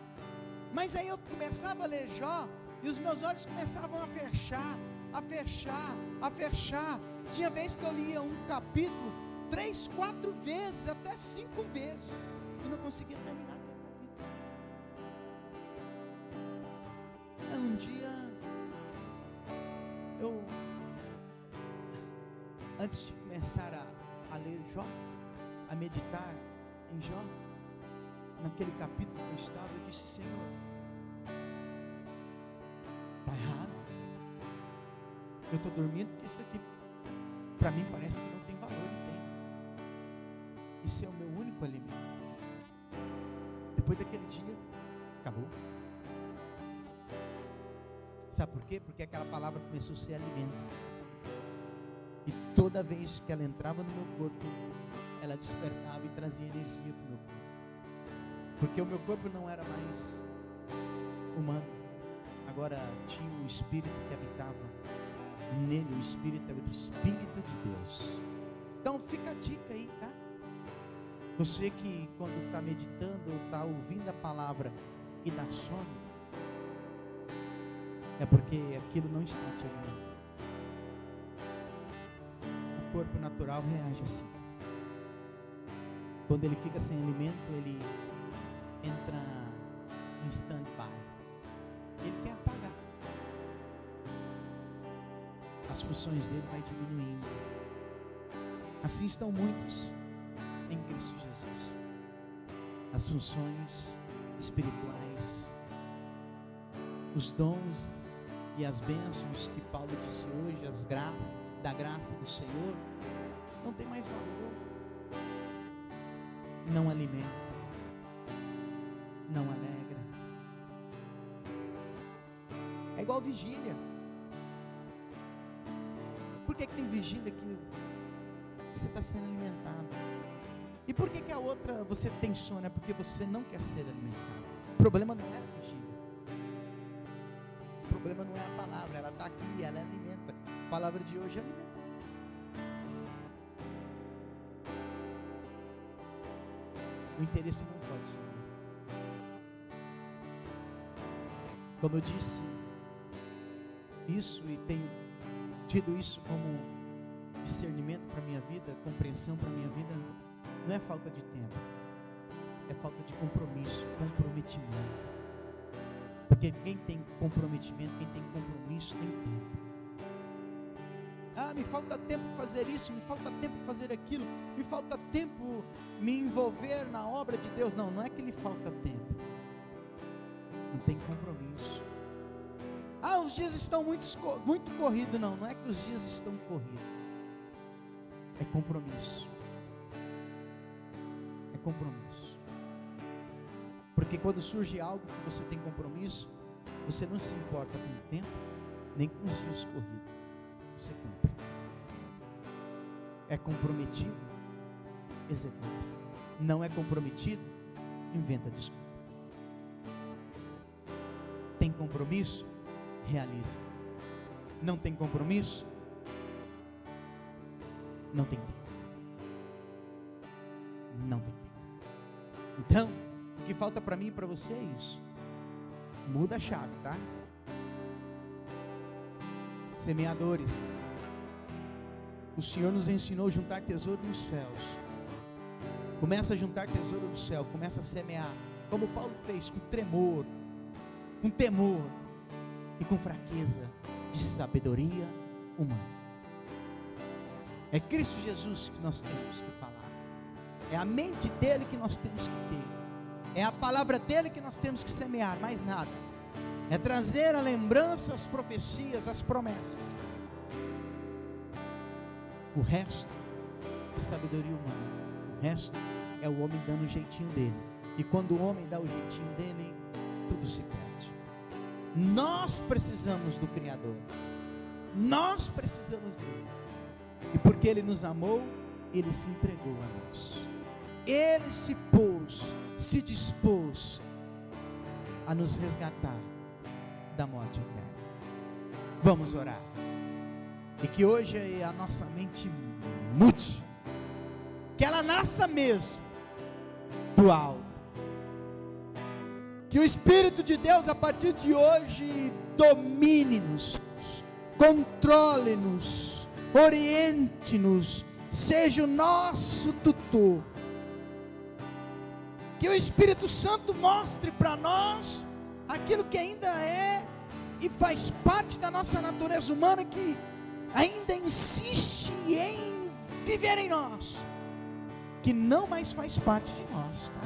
Mas aí eu começava a ler Jó, e os meus olhos começavam a fechar. Tinha vez que eu lia um capítulo 3, 4 vezes, até 5 vezes, e não conseguia terminar aquele capítulo. Um dia, antes de começar a ler Jó, a meditar em Jó, naquele capítulo que eu estava, eu disse: Senhor, está errado. Eu estou dormindo porque isso aqui, para mim, parece que não tem valor, e tem. Isso é o meu único alimento. Depois daquele dia, acabou. Sabe por quê? Porque aquela palavra começou a ser alimento. E toda vez que ela entrava no meu corpo, ela despertava e trazia energia para o meu corpo. Porque o meu corpo não era mais humano. Agora tinha um espírito que habitava nele. O espírito era o Espírito de Deus. Então fica a dica aí, tá? Você que quando está meditando ou está ouvindo a palavra e dá sono, é porque aquilo não está te alimentando. O corpo natural reage assim. Quando ele fica sem alimento, ele entra em stand-by. Ele quer apagar. As funções dele vai diminuindo. Assim estão muitos em Cristo Jesus. As funções espirituais, os dons e as bênçãos que Paulo disse hoje, as graças, da graça do Senhor, não tem mais valor, não alimenta. não alegra. É igual vigília. Por que tem vigília que você está sendo alimentado? E por que a outra você tem sono? É porque você não quer ser alimentado. O problema não é a vigília. O problema não é a palavra. Ela está aqui, ela alimenta. A palavra de hoje alimenta. O interesse não pode subir. Como eu disse, isso e tenho tido isso como discernimento para a minha vida, compreensão para a minha vida, não é falta de tempo, é falta de compromisso, comprometimento. Porque quem tem comprometimento, quem tem compromisso, tem tempo. Ah, me falta tempo para fazer isso, me falta tempo para fazer aquilo, me falta tempo me envolver na obra de Deus. Não, não é que lhe falta tempo, não tem compromisso. Ah, os dias estão muito corridos. Não, não é que os dias estão corridos, é compromisso. É compromisso. Porque quando surge algo que você tem compromisso, você não se importa com o tempo, nem com os dias corridos. Você cumpre. É comprometido, executa. Não é comprometido, inventa desculpa. Tem compromisso, realiza. Não tem compromisso, não tem tempo. Não tem tempo. Então, o que falta para mim e para você é isso. Muda a chave, tá? Semeadores, o Senhor nos ensinou a juntar tesouro nos céus. Começa a juntar tesouro no céu, começa a semear, como Paulo fez, com tremor, com temor e com fraqueza de sabedoria humana. É Cristo Jesus que nós temos que falar, é a mente dele que nós temos que ter, é a palavra dele que nós temos que semear, mais nada. É trazer a lembrança, as profecias, as promessas. O resto é sabedoria humana. O resto é o homem dando o jeitinho dele. E quando o homem dá o jeitinho dele, tudo se perde. Nós precisamos do Criador. Nós precisamos dele. E porque ele nos amou, ele se entregou a nós. Ele se pôs, se dispôs a nos resgatar da morte eterna. Vamos orar. E que hoje a nossa mente mude. Que ela nasça mesmo do alto. Que o Espírito de Deus a partir de hoje domine-nos, controle-nos, oriente-nos, seja o nosso tutor. Que o Espírito Santo mostre para nós aquilo que ainda é e faz parte da nossa natureza humana, que ainda insiste em viver em nós, que não mais faz parte de nós, tá?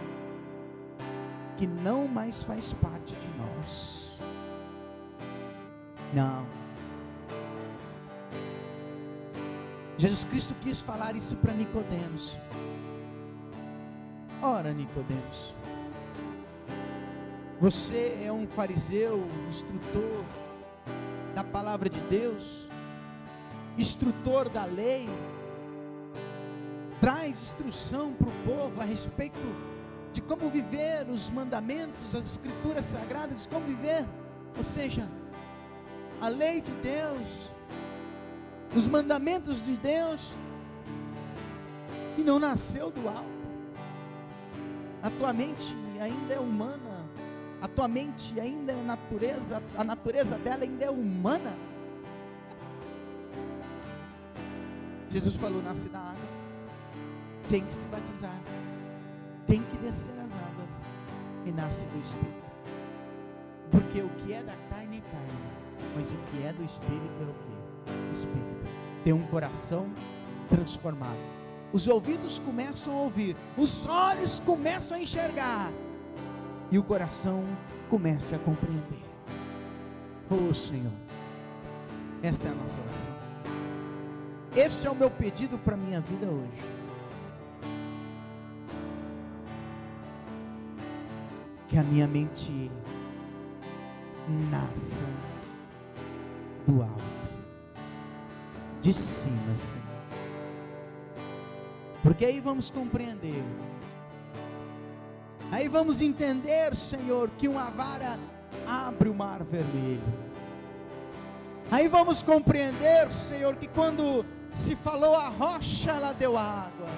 Que não mais faz parte de nós. Não. Jesus Cristo quis falar isso para Nicodemos. Ora, Nicodemos, você é um fariseu, instrutor da palavra de Deus, instrutor da lei, traz instrução para o povo a respeito de como viver os mandamentos, as escrituras sagradas, como viver, ou seja, a lei de Deus, os mandamentos de Deus, e não nasceu do alto. A tua mente ainda é humana, a tua mente ainda é natureza, a natureza dela ainda é humana. Jesus falou: nasce da água, tem que se batizar, tem que descer as águas, e nasce do Espírito. Porque o que é da carne é carne, mas o que é do Espírito é o quê? Espírito. Tem um coração transformado. Os ouvidos começam a ouvir, os olhos começam a enxergar, e o coração começa a compreender. Oh Senhor, esta é a nossa oração. Este é o meu pedido para a minha vida hoje. que a minha mente nasça do alto, de cima, Senhor. Porque aí vamos compreender, aí vamos entender, Senhor, que uma vara abre o mar vermelho. Aí vamos compreender, Senhor, que quando se falou a rocha, ela deu água.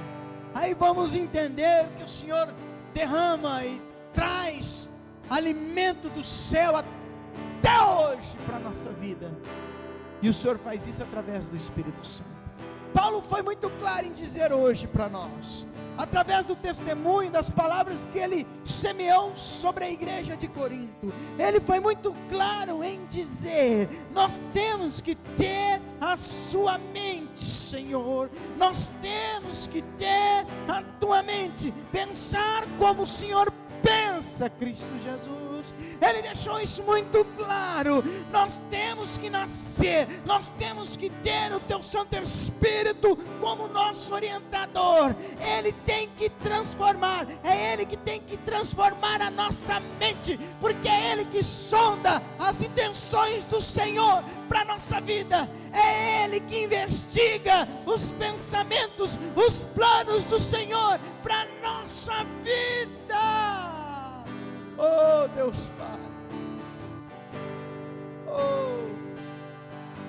Aí vamos entender que o Senhor derrama e traz alimento do céu até hoje para a nossa vida. E o Senhor faz isso através do Espírito Santo. Paulo foi muito claro em dizer hoje para nós, através do testemunho, das palavras que ele semeou sobre a igreja de Corinto, ele foi muito claro em dizer: nós temos que ter a sua mente, Senhor, nós temos que ter a tua mente, pensar como o Senhor pensa, Cristo Jesus. Ele deixou isso muito claro. Nós temos que nascer, nós temos que ter o teu Santo Espírito como nosso orientador. Ele tem que transformar, é Ele que tem que transformar a nossa mente, porque é Ele que sonda as intenções do Senhor para a nossa vida. É Ele que investiga os pensamentos, os planos do Senhor para a nossa vida. Oh Deus Pai, oh,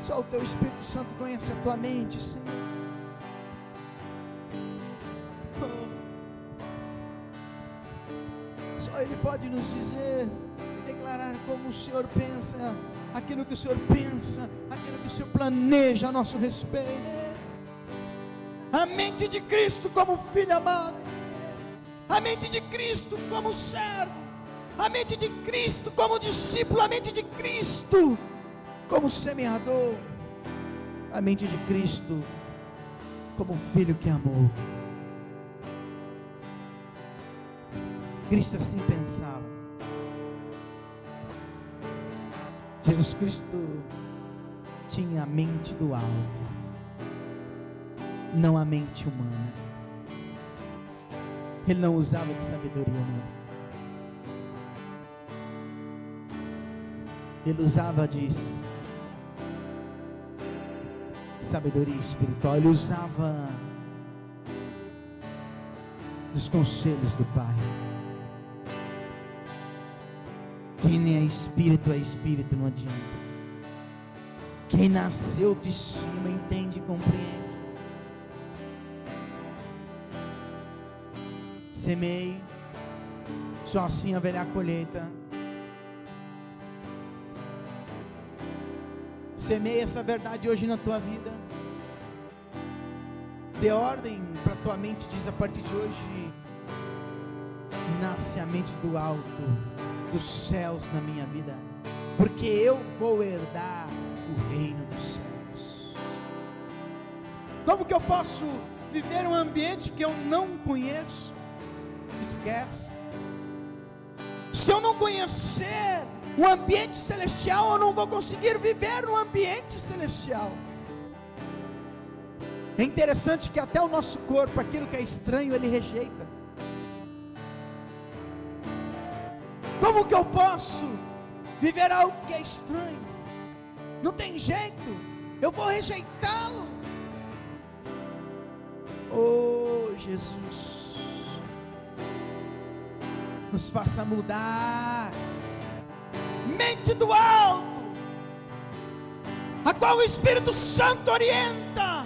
só o teu Espírito Santo conhece a tua mente, Senhor. Oh, só Ele pode nos dizer e declarar como o Senhor pensa, aquilo que o Senhor pensa, aquilo que o Senhor planeja a nosso respeito. A mente de Cristo como filho amado, a mente de Cristo como servo, a mente de Cristo como discípulo, a mente de Cristo como semeador, a mente de Cristo como filho que amou. Cristo assim pensava. Jesus Cristo tinha a mente do alto, não a mente humana. Ele não usava de sabedoria humana. Ele usava de sabedoria espiritual. Ele usava dos conselhos do Pai. Quem é espírito, não adianta. Quem nasceu de cima entende e compreende. Semeie, só assim haverá colheita. Semeia essa verdade hoje na tua vida. Dê ordem para a tua mente, diz: a partir de hoje nasce a mente do alto, dos céus na minha vida, porque eu vou herdar o reino dos céus. Como que eu posso viver um ambiente que eu não conheço? Esquece. Se eu não conhecer o ambiente celestial, eu não vou conseguir viver no ambiente celestial. É interessante que até o nosso corpo, aquilo que é estranho, ele rejeita. Como que eu posso viver algo que é estranho? Não tem jeito, eu vou rejeitá-lo. Oh Jesus, nos faça mudar. Mente do alto, a qual o Espírito Santo orienta,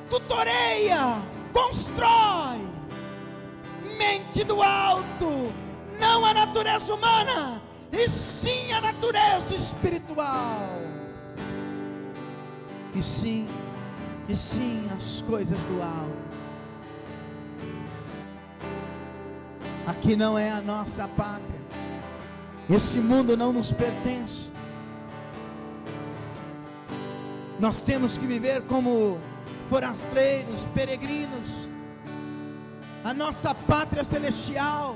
tutoreia, constrói. Mente do alto, não a natureza humana, e sim a natureza espiritual. E sim as coisas do alto. Aqui não é a nossa pátria. Esse mundo não nos pertence. Nós temos que viver como forasteiros, peregrinos. A nossa pátria celestial.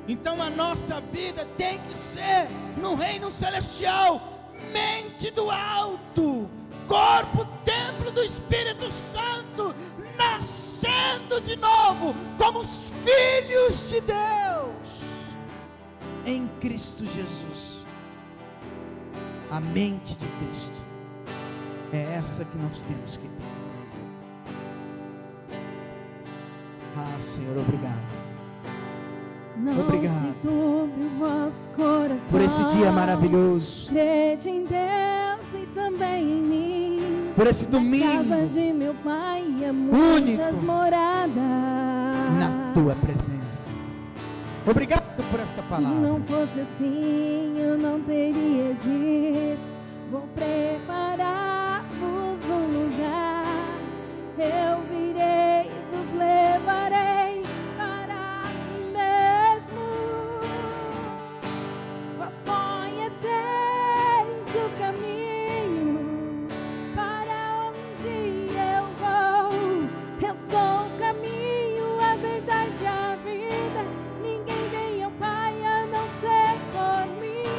Então a nossa vida tem que ser no reino celestial. Mente do alto, corpo, templo do Espírito Santo, nascendo de novo como os filhos de Deus. em Cristo Jesus. A mente de Cristo é essa que nós temos que ter. Ah, Senhor, obrigado. Não Obrigado se turbe o vosso coração. Por esse dia maravilhoso, Crede em Deus e também em mim. por esse Na casa domingo de meu Pai há único muitas moradas. na tua presença. Obrigado por esta Se palavra. não fosse assim, eu não teria dito. Vou preparar-vos um lugar. Eu virei e vos levarei para mim mesmo. Vós conheceis o caminho para onde eu vou. Eu sou o caminho, a verdade e a vida. Ninguém vem ao Pai a não ser por mim.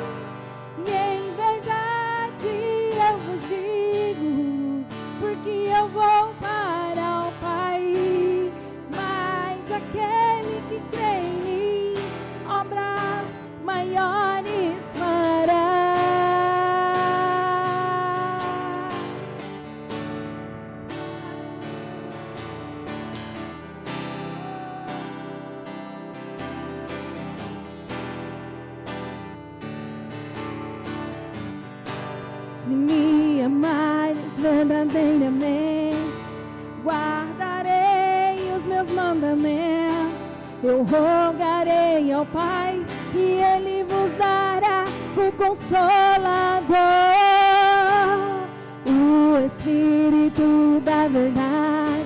E em verdade eu vos digo, porque eu vou para o Pai. Mas aquele que crê em mim, obras maiores fará. Se me amares verdadeiramente, guardarei os meus mandamentos. Eu rogarei ao Pai e Ele vos dará o Consolador, o Espírito da verdade,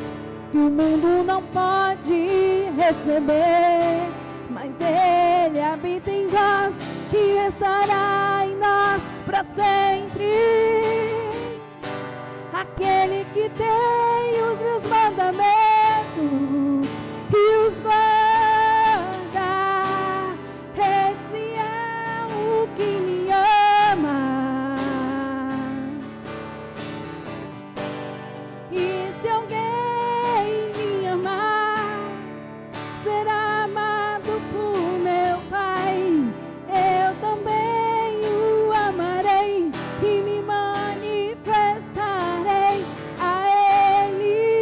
que o mundo não pode receber, mas Ele habita em vós e estará em nós para sempre. Aquele que tem